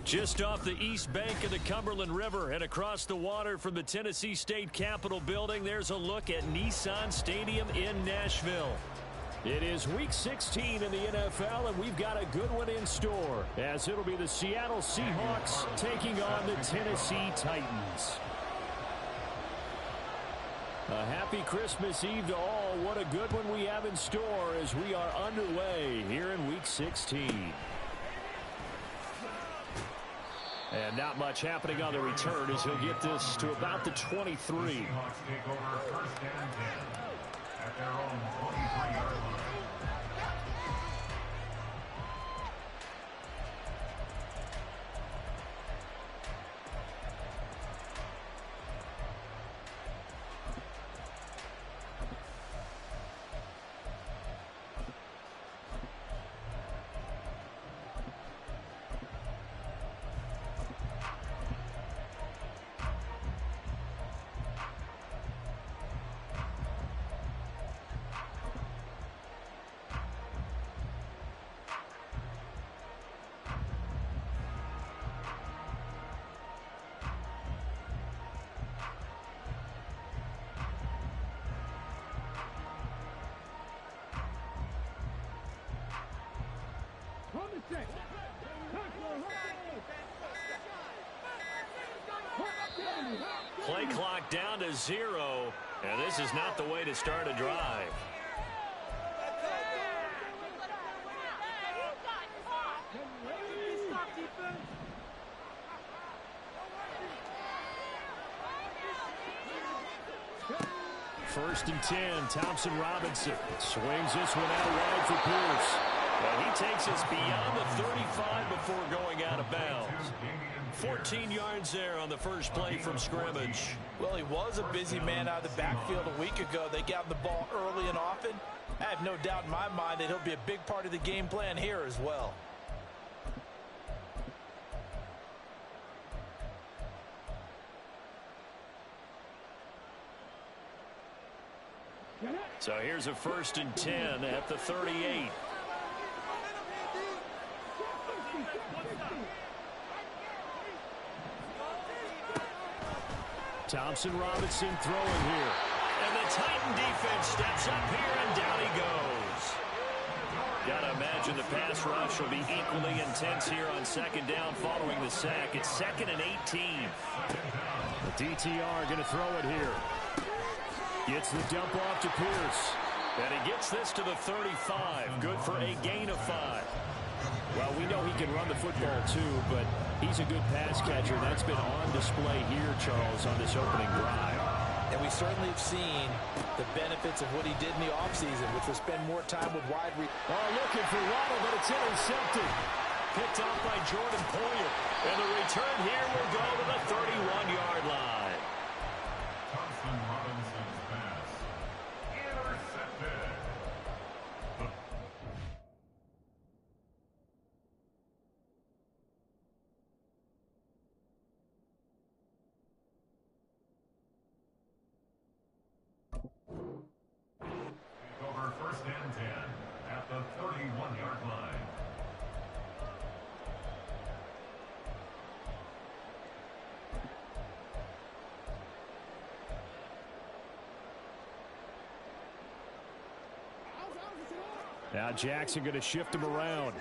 Just off the east bank of the Cumberland River and across the water from the Tennessee State Capitol building, there's a look at Nissan Stadium in Nashville. It is Week 16 in the NFL, and we've got a good one in store, as it'll be the Seattle Seahawks taking on the Tennessee Titans. A happy Christmas Eve to all. What a good one we have in store as we are underway here in Week 16. And not much happening on the return as he'll get this to about the 23. Seahawks take over first and 10 at their own 23-yard line. Play clock down to 0, and this is not the way to start a drive. First and 10, Thompson Robinson swings this one out wide for Pierce. And he takes us beyond the 35 before going out of bounds. 14 yards there on the first play from scrimmage. Well, he was a busy man out of the backfield a week ago. They got him the ball early and often. I have no doubt in my mind that he'll be a big part of the game plan here as well. So here's a first and 10 at the 38. Thompson Robinson throwing here. And the Titan defense steps up here, and down he goes. Gotta imagine the pass rush will be equally intense here on second down following the sack. It's 2nd and 18. The DTR gonna throw it here. Gets the dump off to Pierce. And he gets this to the 35. Good for a gain of 5. Well, we know he can run the football too, but he's a good pass catcher. That's been on display here, Charles, on this opening drive. And we certainly have seen the benefits of what he did in the offseason, which was spend more time with wide receivers. Looking for Waddle, but it's intercepted. Picked off by Jordan Poyer. And the return here will go to the 31-yard line. Thompson Robinson's pass intercepted. Over first and 10 at the 31-yard line. Now Jackson going to shift him around.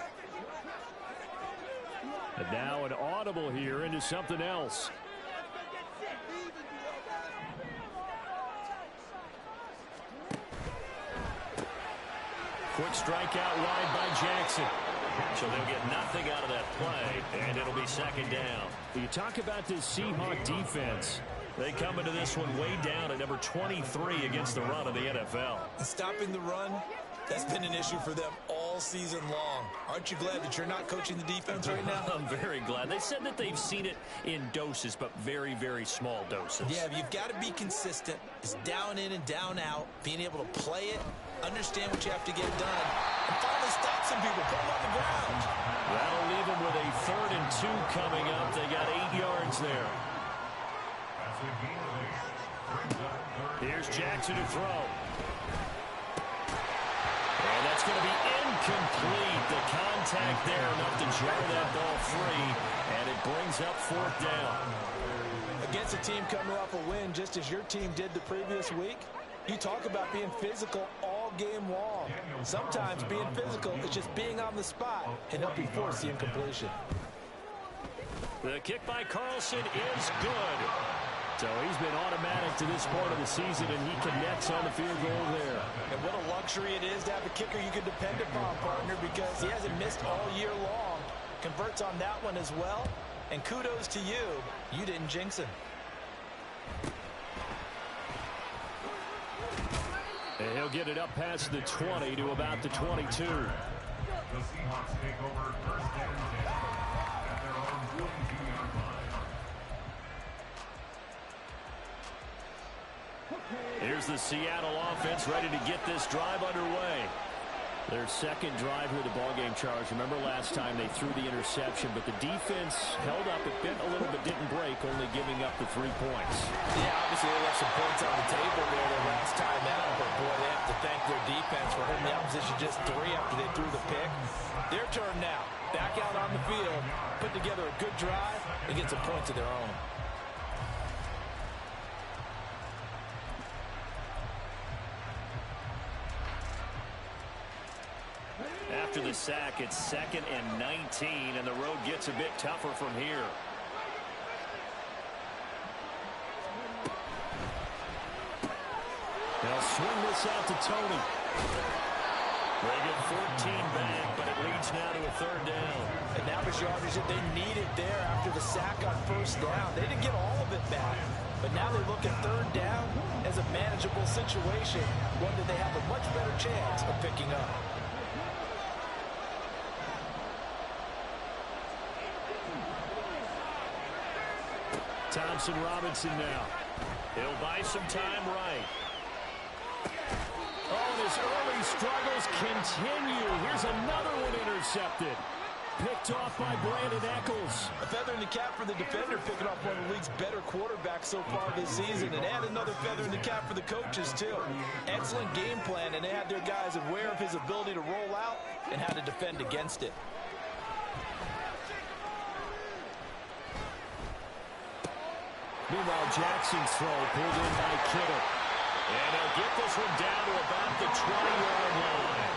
And now an audible here into something else. Quick strike out wide by Jackson. So they'll get nothing out of that play, and it'll be second down. You talk about this Seahawk defense. They come into this one way down at number 23 against the run of the NFL. Stopping the run, that's been an issue for them all season long. Aren't you glad that you're not coaching the defense right now? I'm very glad. They said that they've seen it in doses, but very, very small doses. Yeah, you've got to be consistent. It's down in and down out, being able to play it, understand what you have to get done, and finally stop some people, put them on the ground. That'll leave them with a 3rd and 2 coming up. They got 8 yards there. Here's Jackson to throw. And that's going to be incomplete. The contact there enough to jar that ball free. And it brings up 4th down. Against a team coming off a win just as your team did the previous week, you talk about being physical all game long. Sometimes being physical is just being on the spot and helping force the incompletion. The kick by Carlson is good. So he's been automatic to this part of the season, and he connects on the field goal there. And what a luxury it is to have a kicker you can depend upon, partner, because he hasn't missed all year long. Converts on that one as well. And kudos to you. You didn't jinx him. And he'll get it up past the 20 to about the 22. The Seahawks take over 1st and 10 at their own 22-yard line. Here's the Seattle offense ready to get this drive underway. Their second drive here, the ballgame, Charles. Remember last time they threw the interception, but the defense held up. It bent a little bit, didn't break, only giving up the 3 points. Yeah, obviously they left some points on the table there the last time out, but boy, they have to thank their defense for holding the opposition just 3 after they threw the pick. Their turn now. Back out on the field, put together a good drive, and get some points of their own. After the sack, it's 2nd and 19, and the road gets a bit tougher from here. They'll swing this out to Tony. They get 14 back, but it leads now to a 3rd down. And that was yardage that they needed there after the sack on 1st down. They didn't get all of it back, but now they look at 3rd down as a manageable situation, one that they have a much better chance of picking up. Thompson Robinson now. He'll buy some time right. Oh, and his early struggles continue. Here's another one intercepted. Picked off by Brandon Echols. A feather in the cap for the defender, picking off one of the league's better quarterbacks so far this season. And add another feather in the cap for the coaches, too. Excellent game plan, and they had their guys aware of his ability to roll out and how to defend against it. Meanwhile, Jackson's throw pulled in by Kittle. And they'll get this one down to about the 20-yard line.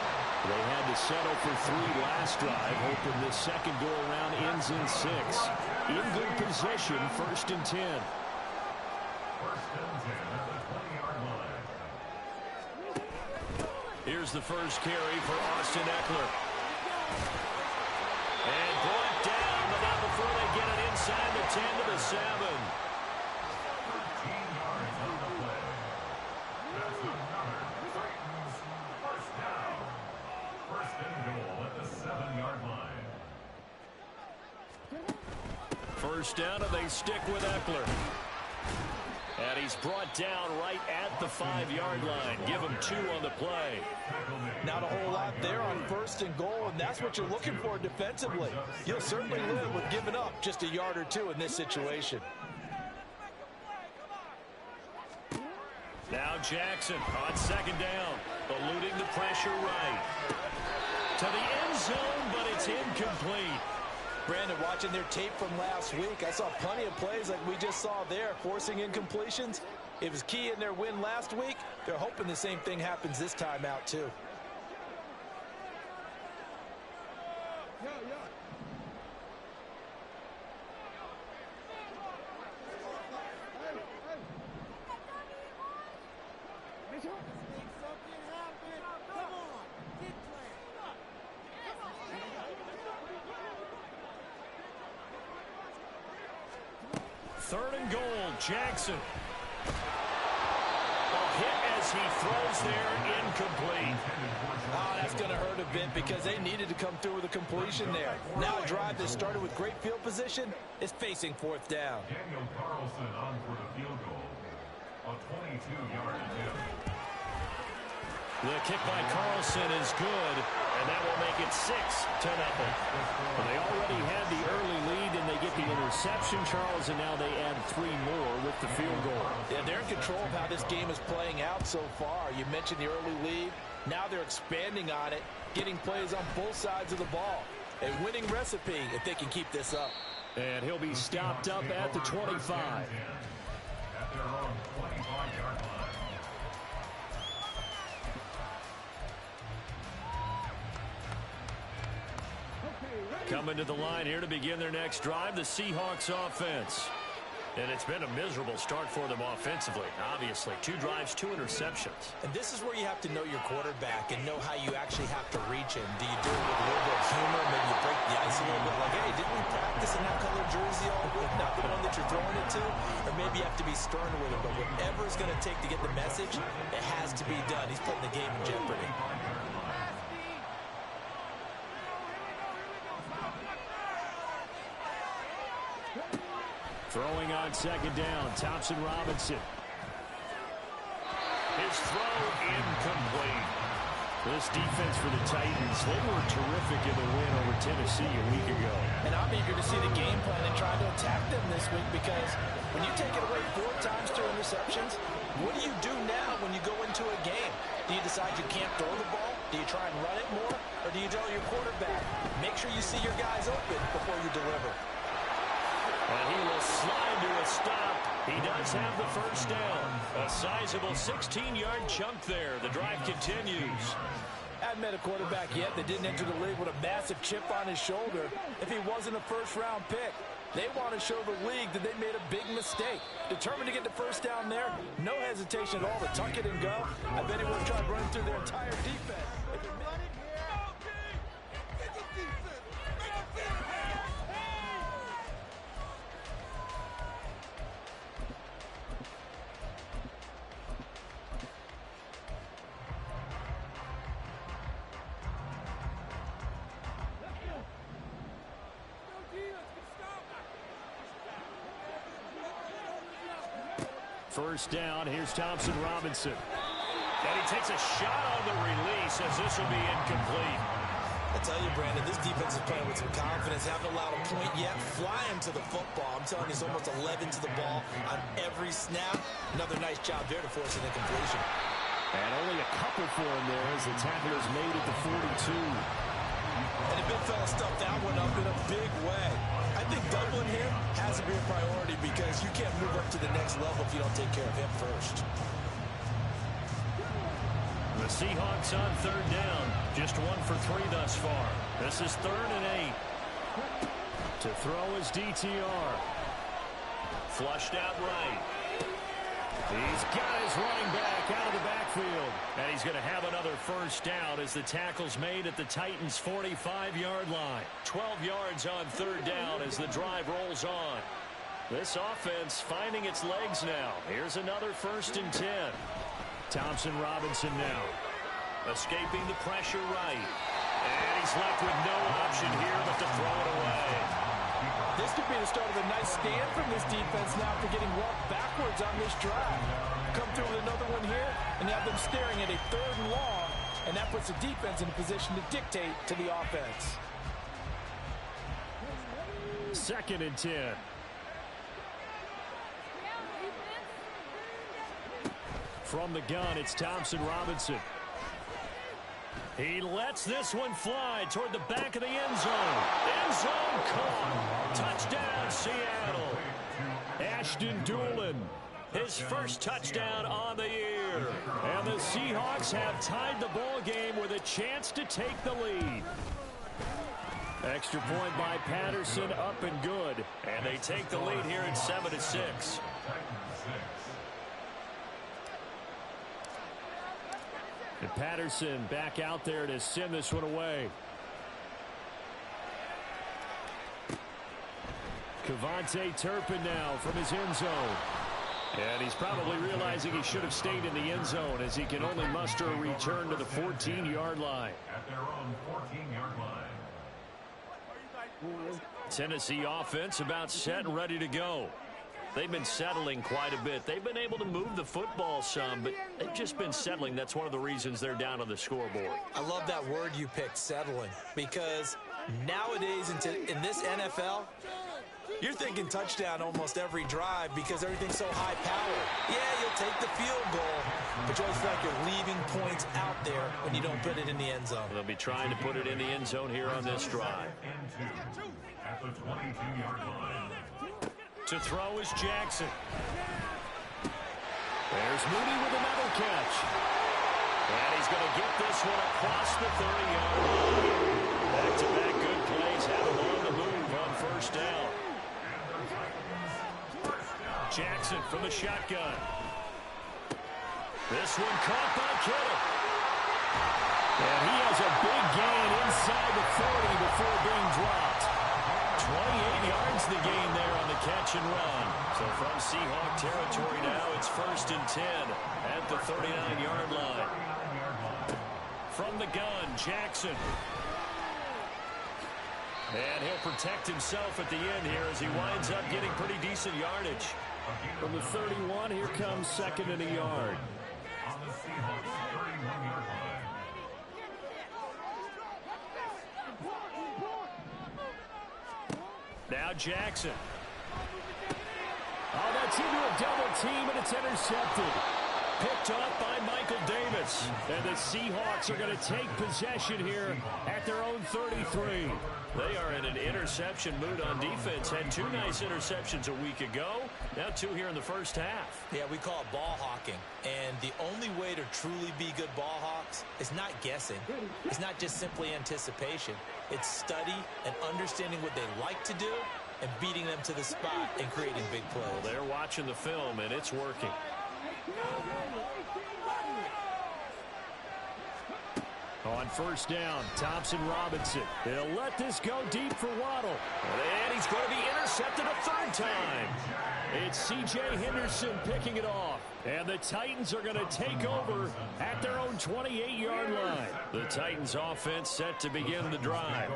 They had to settle for 3 last drive, hoping this second go-around ends in 6. In good position, 1st and 10. 1st and 10 at the 20-yard line. Here's the first carry for Austin Eckler. And brought down, but not before they get it inside the 10 to the 7. 13 yards on the play. That's another Titans 1st down. 1st and goal at the 7-yard line. 1st down, and they stick with Eckler. And he's brought down right at the 5-yard line. Give him 2 on the play. Not a whole lot there on 1st and goal, and that's what you're looking for defensively. You'll certainly live with giving up just a yard or 2 in this situation. Now Jackson on 2nd down, eluding the pressure right. To the end zone, but it's incomplete. Brandon, watching their tape from last week, I saw plenty of plays like we just saw there, forcing incompletions. It was key in their win last week. They're hoping the same thing happens this time out, too. Third and goal, Jackson. A hit as he throws there, incomplete. Oh, that's going to hurt a bit because they needed to come through with a completion there. Now a drive that started with great field position is facing 4th down. Daniel Carlson on for the field goal. A 22-yard attempt. The kick by Carlson is good, and that will make it 6-0. Well, they already had the early lead, and they get the interception, Charles, and now they add 3 more with the field goal. Yeah, they're in control of how this game is playing out so far. You mentioned the early lead. Now they're expanding on it, getting plays on both sides of the ball. A winning recipe if they can keep this up. And he'll be stopped up at the 25. At their own 25-yard line. Coming to the line here to begin their next drive, the Seahawks offense. And it's been a miserable start for them offensively, obviously. 2 drives, 2 interceptions. And this is where you have to know your quarterback and know how you actually have to reach him. Do you do it with a little bit of humor? Maybe you break the ice a little bit like, hey, didn't we practice in that color jersey all week? Not the one that you're throwing it to? Or maybe you have to be stern with him. But whatever it's going to take to get the message, it has to be done. He's putting the game in jeopardy. Throwing on second down, Thompson Robinson. His throw incomplete. This defense for the Titans, they were terrific in the win over Tennessee a week ago. And I'm eager to see the game plan and try to attack them this week because when you take it away 4 times 2 interceptions, what do you do now when you go into a game? Do you decide you can't throw the ball? Do you try and run it more? Or do you tell your quarterback, make sure you see your guys open before you deliver? And he will slide to a stop. He does have the first down. A sizable 16-yard chunk there. The drive continues. Hadn't met a quarterback yet that didn't enter the league with a massive chip on his shoulder if he wasn't a first-round pick. They want to show the league that they made a big mistake. Determined to get the first down there, no hesitation at all to tuck it and go. I bet he would have tried running through their entire defense. First down, here's Thompson Robinson. And he takes a shot on the release as this will be incomplete. I tell you, Brandon, this defense is playing with some confidence. Haven't allowed a point yet. Flying to the football. I'm telling you, it's almost 11 to the ball on every snap. Another nice job there to force an incompletion. And only a couple for him there as the tackle is made at the 42. And the big fella stuffed that one up in a big way. I think doubling him has to be a priority because you can't move up to the next level if you don't take care of him first. The Seahawks on third down. Just 1 for 3 thus far. This is 3rd and 8. To throw is DTR. Flushed out right. He's got his running back out of the backfield. And he's going to have another first down as the tackle's made at the Titans' 45-yard line. 12 yards on third down as the drive rolls on. This offense finding its legs now. Here's another 1st and 10. Thompson Robinson now. Escaping the pressure right. And he's left with no option here but to throw it away. This could be the start of a nice stand from this defense now for getting walked backwards on this drive. Come through with another one here, and you have them staring at a 3rd and long, and that puts the defense in a position to dictate to the offense. 2nd and 10. From the gun, it's Thompson Robinson. He lets this one fly toward the back of the end zone. End zone caught. Touchdown, Seattle. Ashton Dulin, his first touchdown on the year. And the Seahawks have tied the ball game with a chance to take the lead. Extra point by Patterson, up and good. And they take the lead here at 7-6. And Patterson back out there to send this one away. Kevontae Turpin now from his end zone. And he's probably realizing he should have stayed in the end zone as he can only muster a return to the 14-yard line. At their own 14-yard line. Tennessee offense about set and ready to go. They've been settling quite a bit. They've been able to move the football some, but they've just been settling. That's one of the reasons they're down on the scoreboard. I love that word you picked, settling, because nowadays in this NFL, You're thinking touchdown almost every drive because everything's so high-powered. Yeah, you'll take the field goal, but you always feel like you're leaving points out there when you don't put it in the end zone. They'll be trying to put it in the end zone here on this drive. At the 22-yard line. To throw is Jackson. There's Mooney with another catch. And he's going to get this one across the 30-yard line. Back-to-back good plays have him on the move on first down. Jackson from the shotgun. This one caught by Kittle. And he has a big gain inside the 40 before being dropped. 28 yards the gain there on the catch and run. So from Seahawk territory now, it's 1st and 10 at the 39-yard line. From the gun, Jackson. And he'll protect himself at the end here as he winds up getting pretty decent yardage. From the 31, here comes 2nd and a yard. On the Seahawks 31-yard line. Now Jackson. Oh, that's into a double team, and it's intercepted. Picked up by Michael Davis. And the Seahawks are going to take possession here at their own 33. They are in an interception mood on defense. Had 2 nice interceptions a week ago. Now 2 here in the first half. Yeah, we call it ball hawking. And the only way to truly be good ball hawks is not guessing. It's not just simply anticipation. It's study and understanding what they like to do and beating them to the spot and creating big plays. Well, they're watching the film, and it's working. On first down, Thompson-Robinson. They'll let this go deep for Waddle. And he's going to be intercepted a 3rd time. It's C.J. Henderson picking it off. And the Titans are going to take over at their own 28-yard line. The Titans offense set to begin the drive.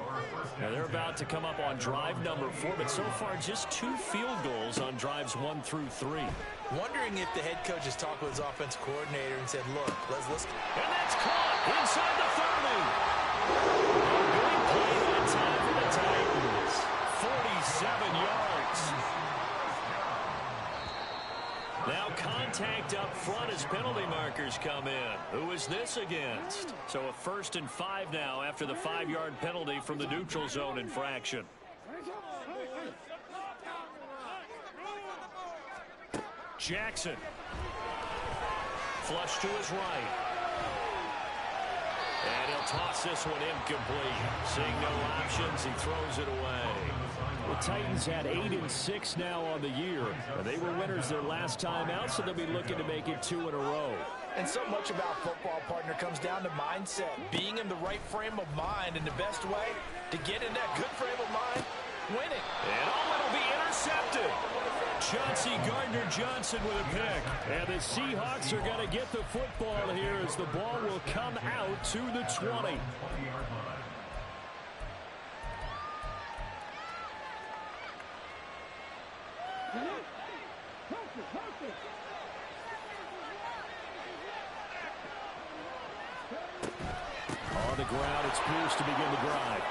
Now they're about to come up on drive number 4, but so far just 2 field goals on drives 1 through 3. Wondering if the head coach has talked with his offensive coordinator and said, look, let's. And that's caught inside the 30. Big play that time for the Titans. 47 yards. Now contact up front as penalty markers come in. Who is this against? So a 1st and 5 now after the 5-yard penalty from the neutral zone infraction. Jackson. Flush to his right. And he'll toss this one incomplete. Seeing no options, he throws it away. The Titans had 8-6 now on the year. They were winners their last time out, so they'll be looking to make it 2 in a row. And so much about football, partner, comes down to mindset. Being in the right frame of mind, and the best way to get in that good frame of mind, winning. And it'll be intercepted. Chauncey Gardner-Johnson with a pick. And the Seahawks are going to get the football here as the ball will come out to the 20. On the ground, it's Pierce to begin the drive.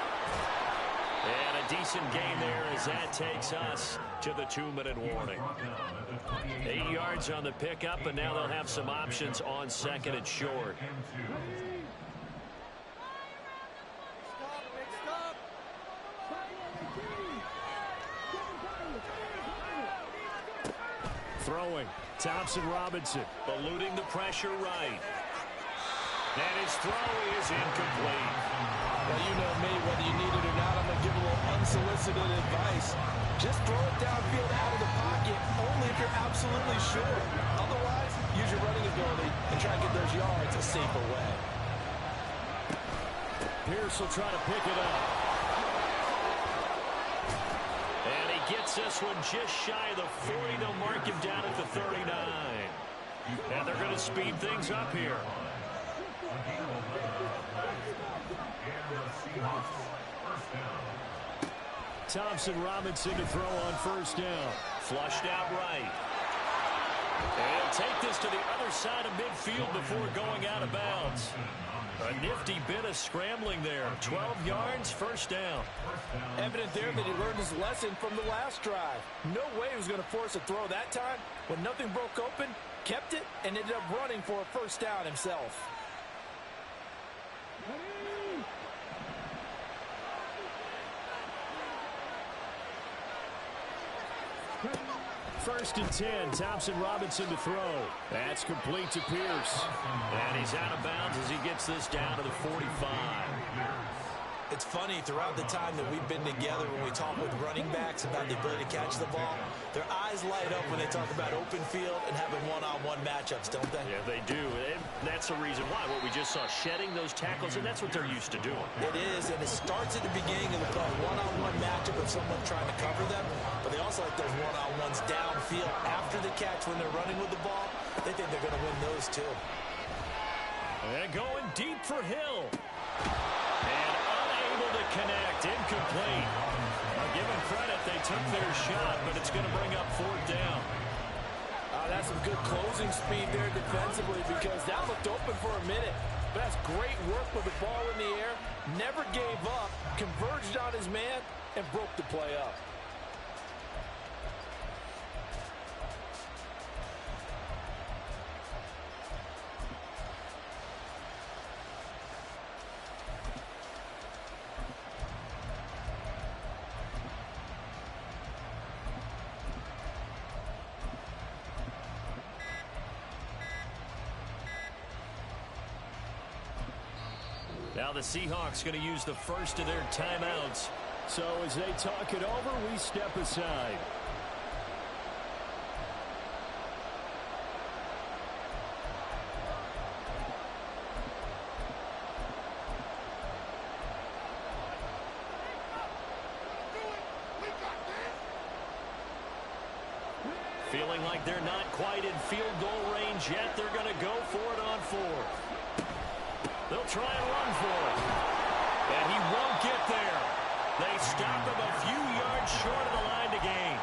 And a decent gain there as that takes us to the 2-minute warning. 8 yards on the pickup, and now they'll have some options on 2nd and short. Throwing, Thompson-Robinson, eluding the pressure right. And his throw is incomplete. Well, you know me, whether you need it or not, I'm going to give a little unsolicited advice. Just throw it downfield out of the pocket, only if you're absolutely sure. Otherwise, use your running ability and try to get those yards a safer way. Pierce will try to pick it up. And he gets this one just shy of the 40. They'll mark him down at the 39. And they're going to speed things up here. Thompson-Robinson to throw on first down. Flushed out right. And he'll take this to the other side of midfield before going out of bounds. A nifty bit of scrambling there. 12 yards, first down. Evident there that he learned his lesson from the last drive. No way he was going to force a throw that time. When nothing broke open, kept it, and ended up running for a first down himself. First and 10, Thompson-Robinson to throw. That's complete to Pierce. And he's out of bounds as he gets this down to the 45. It's funny, throughout the time that we've been together, when we talk with running backs about the ability to catch the ball, their eyes light up when they talk about open field and having one-on-one matchups, don't they? Yeah, they do. And that's the reason why. What we just saw, shedding those tackles, and that's what they're used to doing. It is, and it starts at the beginning of the play. One-on-one matchup of someone trying to cover them, but they also like those one-on-ones downfield after the catch when they're running with the ball. They think they're going to win those, too. And going deep for Hill. And unable to connect. Incomplete. I'll give them credit. They took their shot, but it's going to bring up fourth down. That's some good closing speed there defensively because that looked open for a minute. But that's great work with the ball in the air. Never gave up. Converged on his man and broke the play up. Now the Seahawks going to use the first of their timeouts. So as they talk it over, we step aside. Feeling like they're not quite in field goal range yet. They're going to go for it on fourth. They'll try and run for it. And he won't get there. They stop him a few yards short of the line to gain.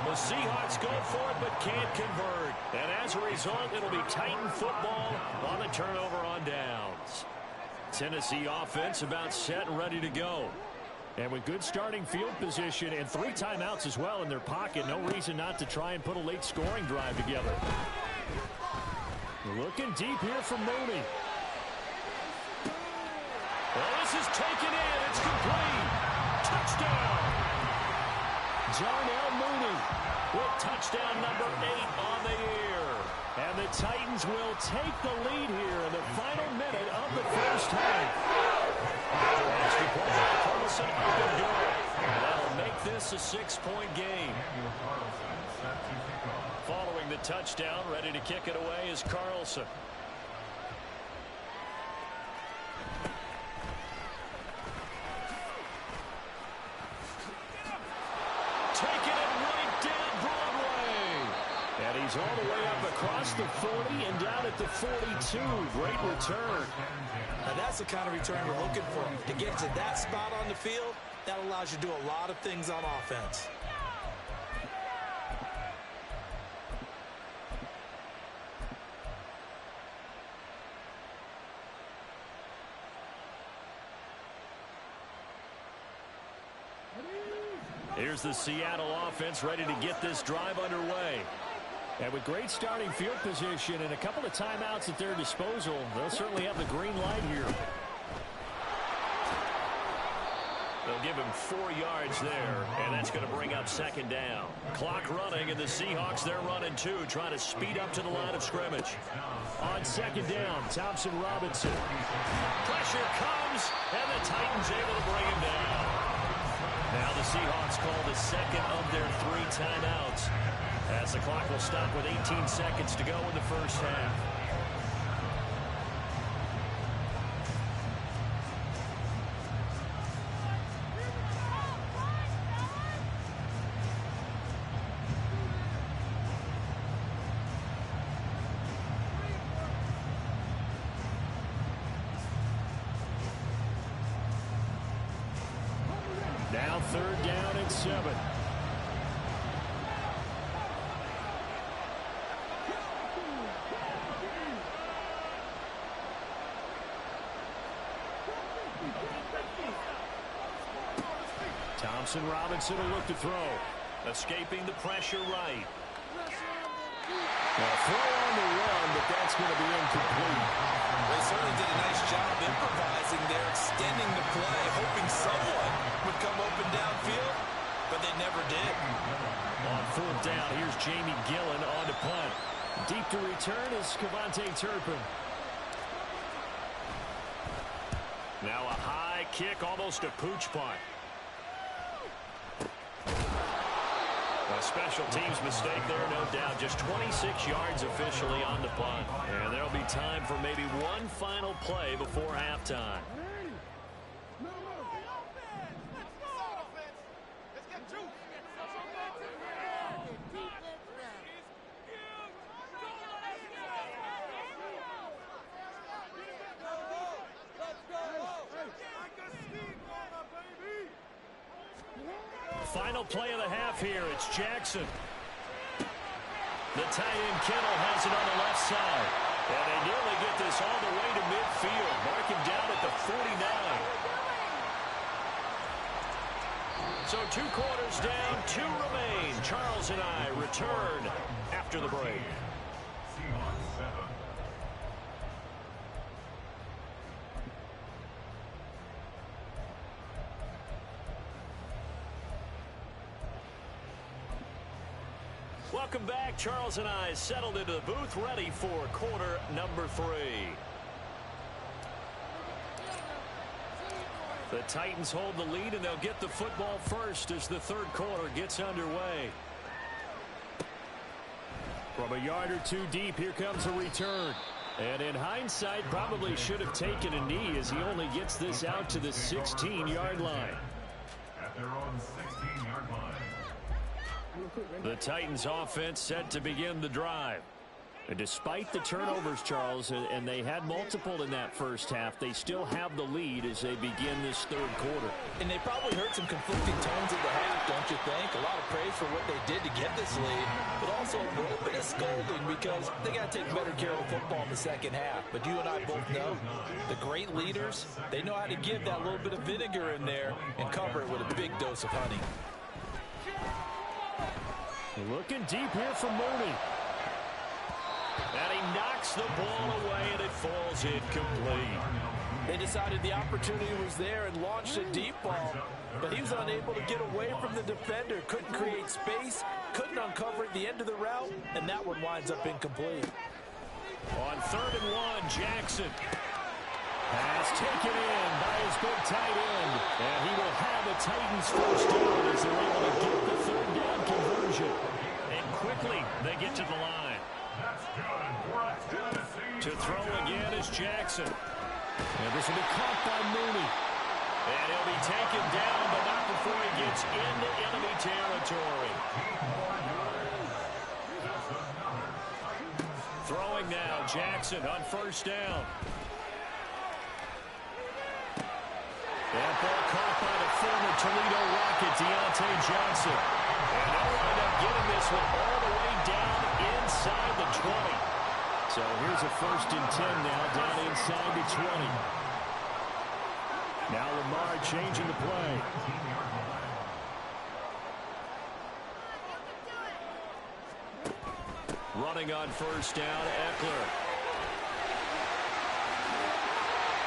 The Seahawks go for it but can't convert. And as a result, it'll be Titan football on the turnover on downs. Tennessee offense about set and ready to go. And with good starting field position and 3 timeouts as well in their pocket, no reason not to try and put a late scoring drive together. Looking deep here from Mooney. Well, this is taken in. It's complete. Touchdown. Darnell Mooney with touchdown number 8 on the year. And the Titans will take the lead here in the final minute of the first half. Carlson up and good. That'll make this a 6-point game. Following the touchdown, ready to kick it away is Carlson. He's all the way up across the 40 and down at the 42. Great return. Now that's the kind of return we're looking for. To get to that spot on the field, that allows you to do a lot of things on offense. Here's the Seattle offense ready to get this drive underway. And with great starting field position and a couple of timeouts at their disposal, they'll certainly have the green light here. They'll give him 4 yards there, and that's going to bring up second down. Clock running, and the Seahawks, they're running too, trying to speed up to the line of scrimmage. On second down, Thompson-Robinson. Pressure comes, and the Titans able to bring him down. Now the Seahawks call the second of their 3 timeouts, as the clock will stop with 18 seconds to go in the first half. Now third down and 7. Jameson Robinson will look to throw. Escaping the pressure right. Now throw on the run, but that's going to be incomplete. They certainly did a nice job improvising there, extending the play, hoping someone would come open downfield, but they never did. On fourth down, here's Jamie Gillen on to punt. Deep to return is Kevontae Turpin. Now a high kick, almost a pooch punt. A special teams mistake there, no doubt. Just 26 yards officially on the punt. And there'll be time for maybe one final play before halftime. Final play of the half here. It's Jackson. The tight end Kittle has it on the left side. And they nearly get this all the way to midfield. Mark him down at the 49. So 2 quarters down, 2 remain. Charles and I return after the break. Seahawks 7. Welcome back. Charles and I settled into the booth, ready for quarter number 3. The Titans hold the lead, and they'll get the football first as the third quarter gets underway. From a yard or 2 deep, here comes a return. And in hindsight, probably should have taken a knee as he only gets this out to the 16-yard line. At their own 16-yard line. The Titans offense set to begin the drive. And despite the turnovers, Charles, and they had multiple in that first half, they still have the lead as they begin this third quarter. And they probably heard some conflicting tones at the half, don't you think? A lot of praise for what they did to get this lead, but also a little bit of scolding because they got to take better care of the football in the second half. But you and I both know the great leaders, they know how to give that little bit of vinegar in there and cover it with a big dose of honey. Looking deep here for Mooney. And he knocks the ball away, and it falls incomplete. They decided the opportunity was there and launched a deep ball, but he was unable to get away from the defender, couldn't create space, couldn't uncover at the end of the route, and that one winds up incomplete. On 3rd and 1, Jackson. Pass taken in by his big tight end, and he will have the Titans first down as they're able to get the 3rd down conversion. And quickly, they get to the line. That's good for a Tennessee. To throw again is Jackson. And this will be caught by Mooney. And he'll be taken down, but not before he gets into enemy territory. Throwing now, Jackson on 1st down. That ball caught by the former Toledo Rocket, Deontay Johnson. And they'll wind up getting this one all the way down inside the 20. So here's a 1st and 10 now, down inside the 20. Now Lamar changing the play. Running on 1st down, Eckler.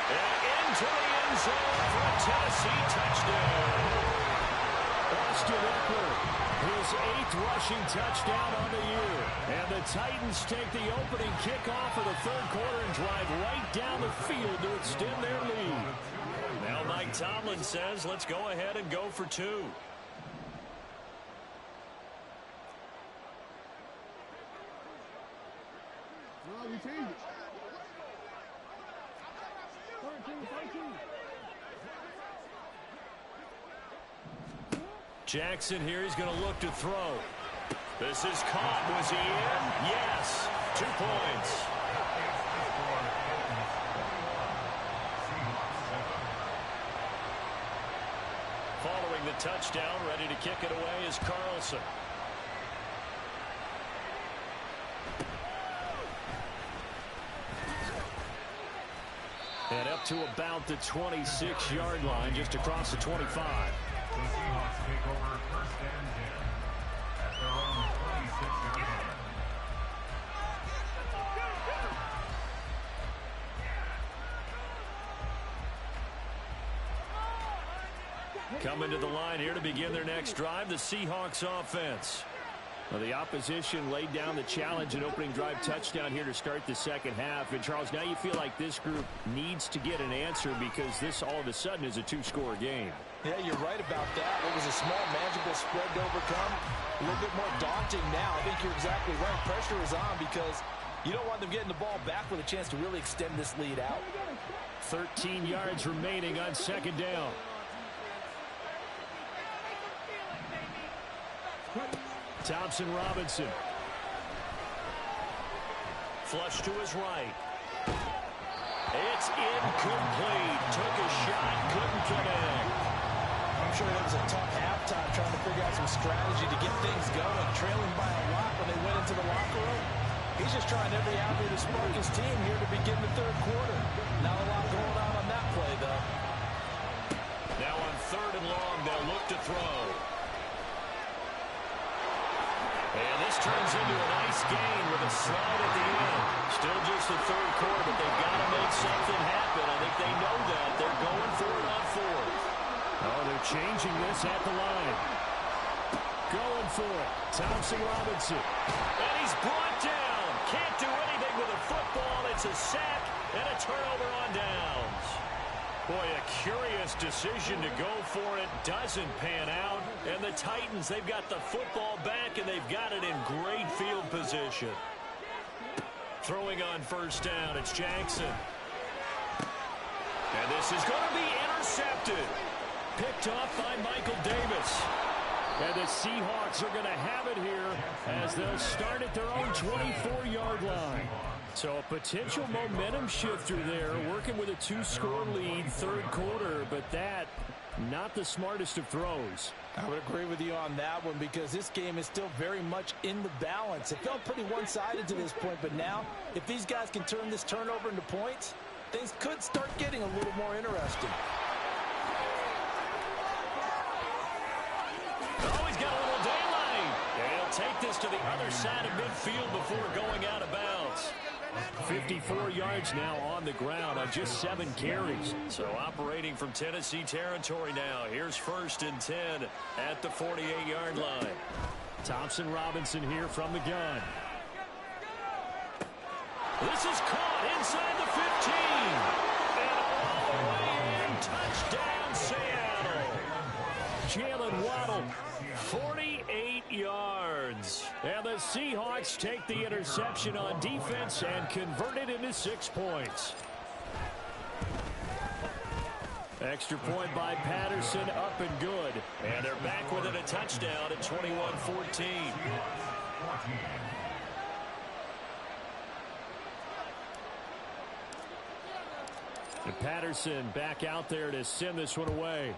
And into the end zone for a Tennessee touchdown. Austin Eckler, his 8th rushing touchdown on the year. And the Titans take the opening kickoff of the 3rd quarter and drive right down the field to extend their lead. Now Mike Tomlin says, let's go ahead and go for 2. No, we changed it. 13. Jackson here, he's going to look to throw. This is caught. Was he in? Yes. 2 points. Following the touchdown, ready to kick it away is Carlson. And up to about the 26-yard line, just across the 25. The Seahawks take over first and 10 at their own 26-yard line. Coming to the line here to begin their next drive, the Seahawks offense. Well, the opposition laid down the challenge and opening drive touchdown here to start the second half. And, Charles, now you feel like this group needs to get an answer because this all of a sudden is a two-score game. Yeah, you're right about that. It was a small, manageable spread to overcome. A little bit more daunting now. I think you're exactly right. Pressure is on because you don't want them getting the ball back with a chance to really extend this lead out. 13 yards remaining on second down. Thompson Robinson. Flush to his right. It's incomplete. Took a shot, couldn't connect. I'm sure that was a tough halftime trying to figure out some strategy to get things going. Trailing by a lot when they went into the locker room. He's just trying every avenue to spark his team here to begin the third quarter. Not a lot going on that play, though. Now on third and long, they'll look to throw. And this turns into a nice gain with a slide at the end. Still just the third quarter, but they've got to make something happen. I think they know that. They're going for it on fourth. Oh, they're changing this at the line. Going for it. Thompson Robinson. And he's brought down. Can't do anything with a football. It's a sack and a turnover on downs. Boy, a curious decision to go for it. Doesn't pan out. And the Titans, they've got the football back, and they've got it in great field position. Throwing on first down, it's Jackson. And this is going to be intercepted. Picked off by Michael Davis. And the Seahawks are going to have it here as they'll start at their own 24-yard line. So a potential momentum shifter there, working with a two-score lead, third quarter, but that, not the smartest of throws. I would agree with you on that one because this game is still very much in the balance. It felt pretty one-sided to this point, but now, if these guys can turn this turnover into points, things could start getting a little more interesting. Oh, he's got a little daylight. And he'll take this to the other side of midfield before going out of bounds. 54 yards now on the ground on just 7 carries. So operating from Tennessee territory now. Here's first and 10 at the 48-yard line. Thompson Robinson here from the gun. This is caught inside the 15. And all the way in. Touchdown, Seattle. Jalen Waddle, 48 yards. And the Seahawks take the interception on defense and convert it into 6 points. Extra point by Patterson, up and good. And they're back within a touchdown at 21-14. And Patterson back out there to send this one away.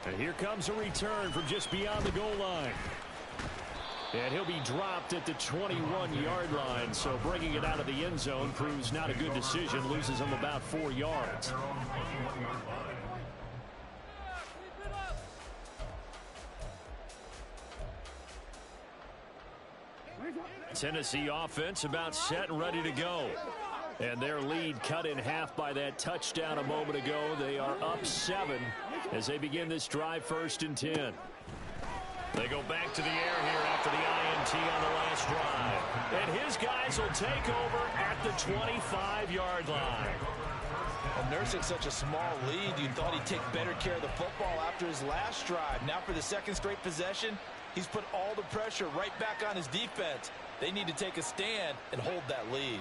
And here comes a return from just beyond the goal line. And he'll be dropped at the 21-yard line. So bringing it out of the end zone proves not a good decision. Loses him about 4 yards. Tennessee offense about set and ready to go. And their lead cut in half by that touchdown a moment ago. They are up 7 as they begin this drive, first and 10. They go back to the air here after the INT on the last drive. And his guys will take over at the 25-yard line. Well, nursing such a small lead, you thought he'd take better care of the football after his last drive. Now for the second straight possession, he's put all the pressure right back on his defense. They need to take a stand and hold that lead.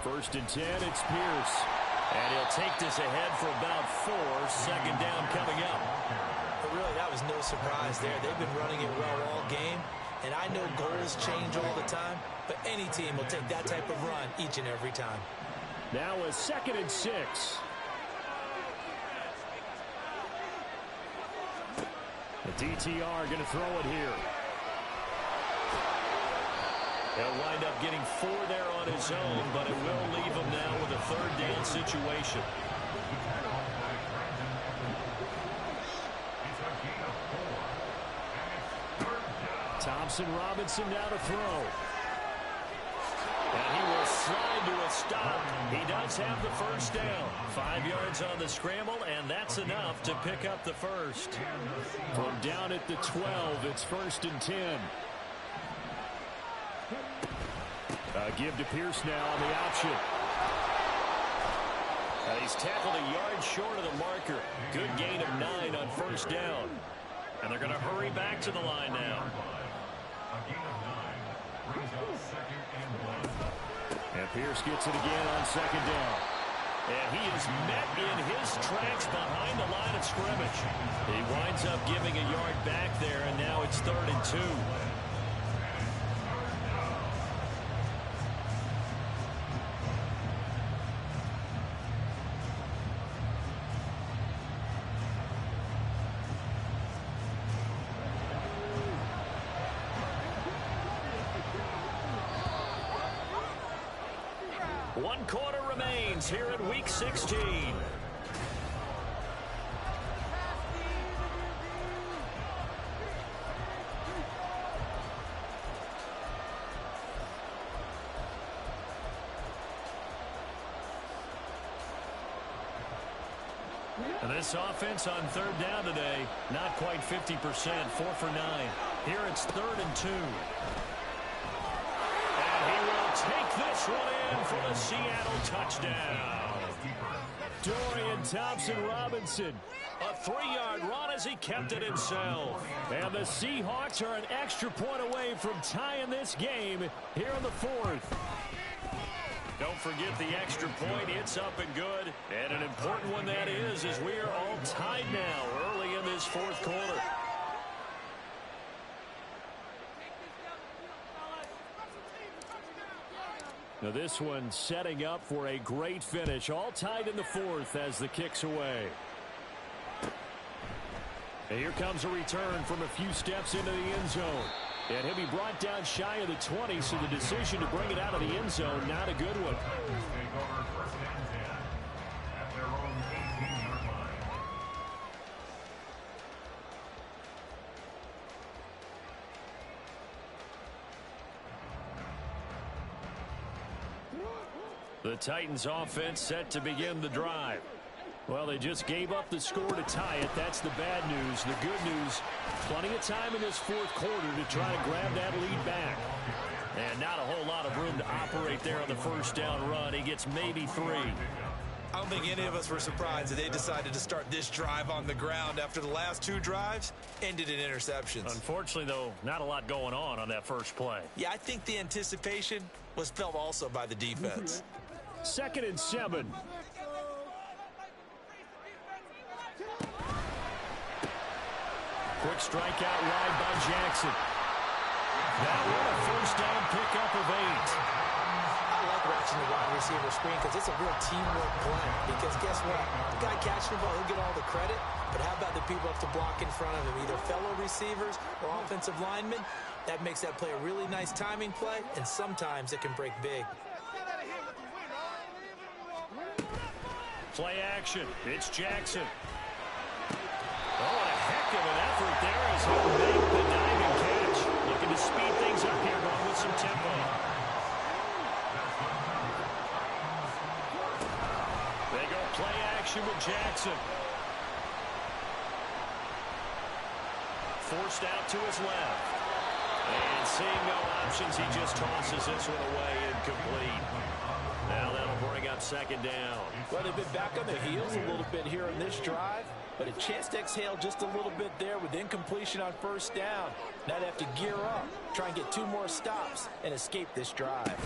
First and 10, it's Pierce. And he'll take this ahead for about 4. Second down coming up. But really, that was no surprise there. They've been running it well all game. And I know goals change all the time, but any team will take that type of run each and every time. Now a second and 6. The DTR going to throw it here. He'll wind up getting 4 there on his own, but it will leave him now with a third down situation. Thompson Robinson now to throw. And he will slide to a stop. He does have the first down. 5 yards on the scramble, and that's enough to pick up the first. From down at the 12, it's 1st and 10. Give to Pierce now on the option. He's tackled a yard short of the marker. Good gain of 9 on 1st down. And they're going to hurry back to the line now. And Pierce gets it again on 2nd down. And he is met in his tracks behind the line of scrimmage. He winds up giving a yard back there, and now it's 3rd and 2. One quarter remains here in Week 16. And this offense on 3rd down today, not quite 50%, 4 for 9. Here it's 3rd and 2. Take this one in for the Seattle touchdown. Dorian Thompson-Robinson, a 3-yard run as he kept it himself. And the Seahawks are an extra point away from tying this game here in the 4th. Don't forget the extra point. It's up and good. And an important one that is, as we are all tied now early in this 4th quarter. Now this one setting up for a great finish. All tied in the 4th as the kick's away. And here comes a return from a few steps into the end zone. And he'll be brought down shy of the 20, so the decision to bring it out of the end zone, not a good one. The Titans offense set to begin the drive. Well, they just gave up the score to tie it. That's the bad news. The good news, plenty of time in this 4th quarter to try to grab that lead back. And not a whole lot of room to operate there on the 1st down run. He gets maybe 3. I don't think any of us were surprised that they decided to start this drive on the ground after the last 2 drives ended in interceptions. Unfortunately, though, not a lot going on that first play. Yeah, I think the anticipation was felt also by the defense. 2nd and 7. Quick strikeout wide by Jackson. That one a 1st down pickup of 8. I like watching the wide receiver screen because it's a real teamwork play. Because guess what? The guy catching the ball, he'll get all the credit. But how about the people up to block in front of him, either fellow receivers or offensive linemen? That makes that play a really nice timing play, and sometimes it can break big. Play action. It's Jackson. Oh, what a heck of an effort there as he'll make the diving catch. Looking to speed things up here, going with some tempo. They go play action with Jackson. Forced out to his left. And seeing no options, he just tosses this one away incomplete. Now that'll bring up 2nd down. Well, they've been back on their heels a little bit here in this drive, but a chance to exhale just a little bit there with incompletion on 1st down. Now they have to gear up, try and get 2 more stops, and escape this drive.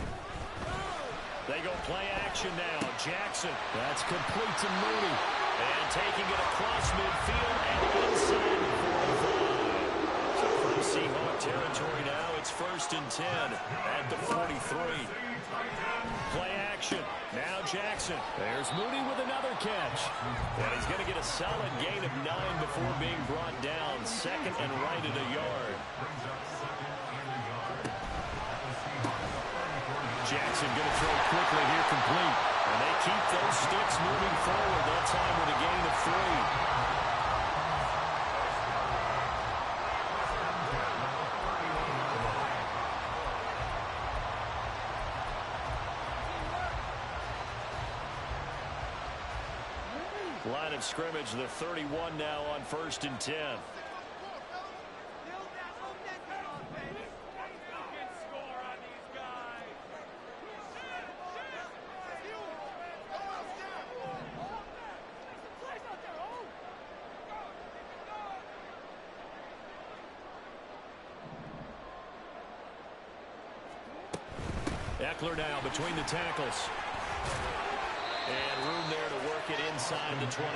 They go play action now. Jackson. That's complete to Mooney. And taking it across midfield and inside the 45. So from Seahawk territory now, it's 1st and 10 at the 43. Play action. Now Jackson. There's Mooney with another catch. And he's going to get a solid gain of 9 before being brought down. 2nd and right at a yard. Jackson going to throw quickly here, complete. And they keep those sticks moving forward, that time with a gain of 3. Line of scrimmage, the 31 now on 1st and 10. Eckler now between the tackles. And room there to work it inside the 25.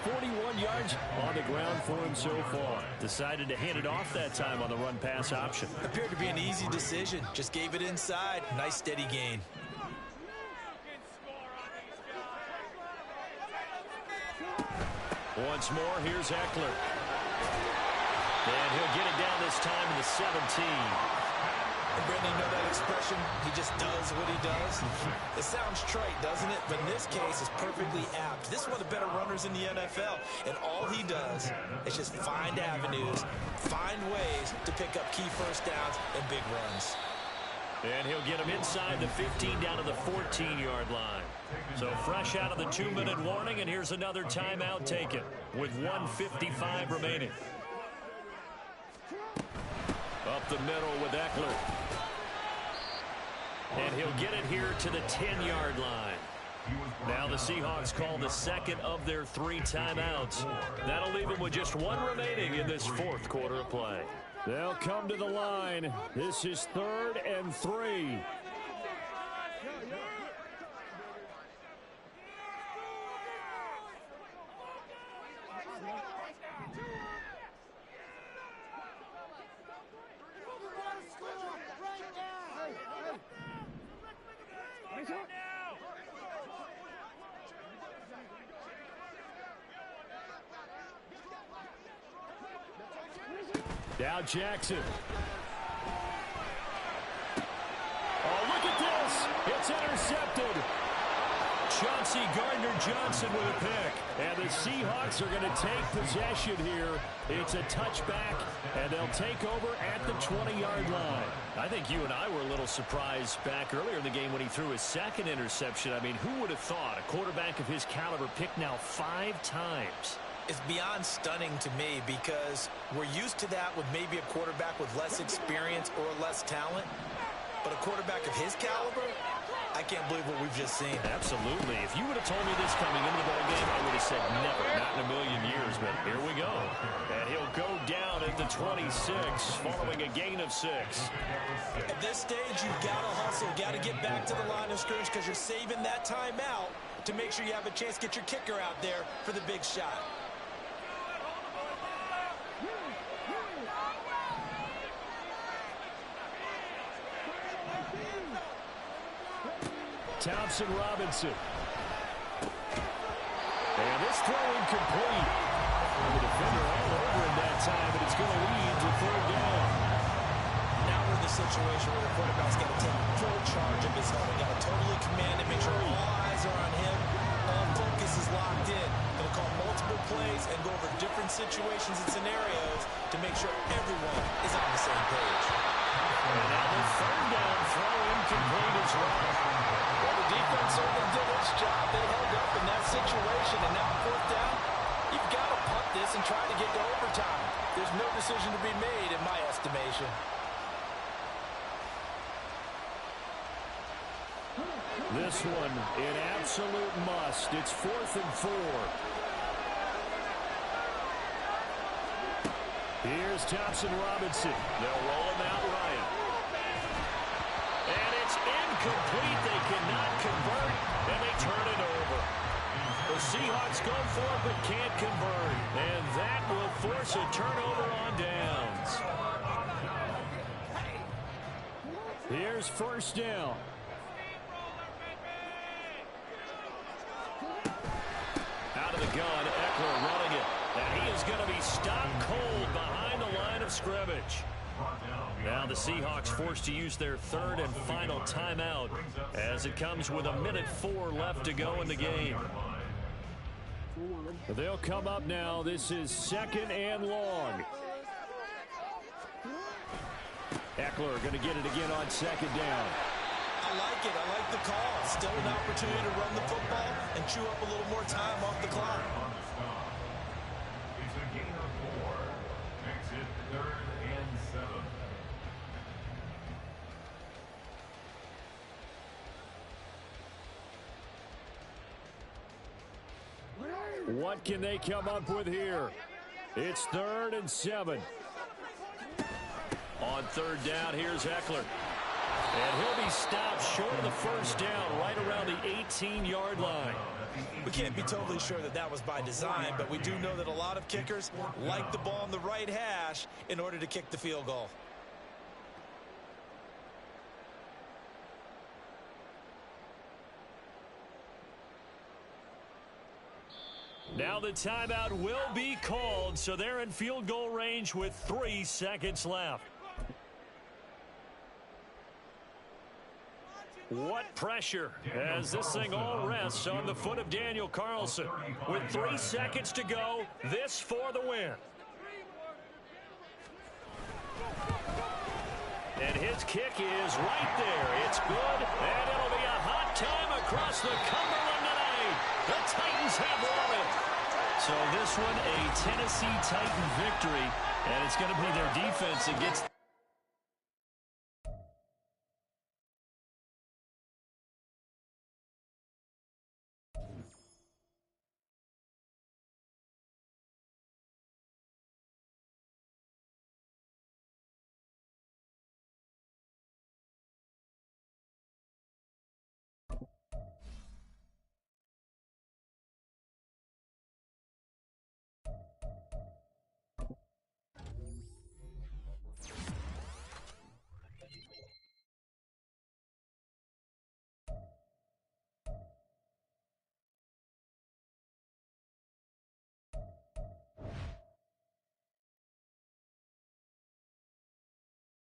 41 yards on the ground for him so far. Decided to hand it off that time on the run-pass option. Appeared to be an easy decision. Just gave it inside. Nice steady gain. Once more, here's Eckler. And he'll get it down this time in the 17. And Brandon, you know that expression? He just does what he does. It sounds trite, doesn't it? But in this case, it's perfectly apt. This is one of the better runners in the NFL. And all he does is just find avenues, find ways to pick up key first downs and big runs. And he'll get him inside the 15 down to the 14-yard line. So fresh out of the 2-minute warning, and here's another timeout taken with 1:55 remaining. Up the middle with Eckler. And he'll get it here to the 10-yard line. Now the Seahawks call the second of their 3 timeouts. That'll leave them with just 1 remaining in this 4th quarter of play. They'll come to the line. This is 3rd and 3. Now Jackson. Oh, look at this. It's intercepted. Chauncey Gardner-Johnson with a pick. And the Seahawks are going to take possession here. It's a touchback, and they'll take over at the 20-yard line. I think you and I were a little surprised back earlier in the game when he threw his 2nd interception. I mean, who would have thought a quarterback of his caliber picked now 5 times? It's beyond stunning to me because we're used to that with maybe a quarterback with less experience or less talent. But a quarterback of his caliber, I can't believe what we've just seen. Absolutely. If you would have told me this coming into the ballgame, I would have said never, not in a million years. But here we go. And he'll go down at the 26 following a gain of 6. At this stage, you've got to hustle, got to get back to the line of scrimmage because you're saving that timeout to make sure you have a chance to get your kicker out there for the big shot. Thompson Robinson. And this throw incomplete. The defender all over him that time, but it's going to lead to 3rd down. Now we're in the situation where the quarterback's got to take full charge of his helmet. Got to totally command it, make sure all eyes are on him. All focus is locked in. Going to call multiple plays and go over different situations and scenarios to make sure everyone is on the same page. And now the 3rd down throw incomplete as well. Well, the defense certainly did its job. They held up in that situation, and now 4th down, you've got to punt this and try to get to overtime. There's no decision to be made in my estimation. This one, an absolute must. It's 4th and 4. Here's Thompson Robinson. They'll roll him out right. And it's incomplete. They cannot convert, and they turn it over. The Seahawks go for it, but can't convert. And that will force a turnover on downs. Here's 1st down. Out of the gun, Eckler running it. And he is going to be stopped cold behind the line of scrimmage. Now the Seahawks forced to use their third and final timeout as it comes with 1:04 left to go in the game. They'll come up now. This is 2nd and long. Eckler going to get it again on 2nd down. I like it. I like the call. Still an opportunity to run the football and chew up a little more time off the clock. It's a gain of 4. Makes it 3rd and 7. What can they come up with here? It's 3rd and 7. On 3rd down, here's Eckler. And he'll be stopped short of the first down, right around the 18-yard line. We can't be totally sure that that was by design, but we do know that a lot of kickers like the ball on the right hash in order to kick the field goal. Now the timeout will be called, so they're in field goal range with 3 seconds left. What pressure as this thing all rests on the foot of Daniel Carlson. With 3 seconds to go, this for the win. And his kick is right there. It's good, and it'll be a hot time across the Cumberland today. The Titans have won it. So this one, a Tennessee Titan victory, and it's going to be their defense that gets